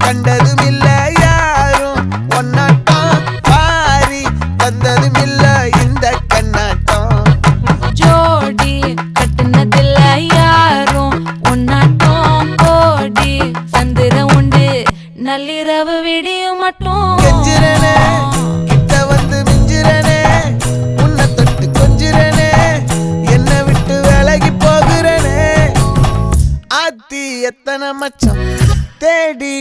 கண்டதும் இல்ல யாரும் ஒன்னாட்டம் பாரி வந்ததும் இல்ல இந்த கண்ணாட்டம் ஜோடி கட்டுனதில்ல யாரும் ஒன்னாட்டம் கோடி சந்திர உண்டு நள்ளிரவு விடியும் மட்டும் கெஞ்சிரனே கிட்ட வந்து மிஞ்சிரனே உன்னை தொட்டு கொஞ்சிரனே என்னை விட்டு விலகி போகிறனே ஆத்தி எத்தனை மச்சம் தேடி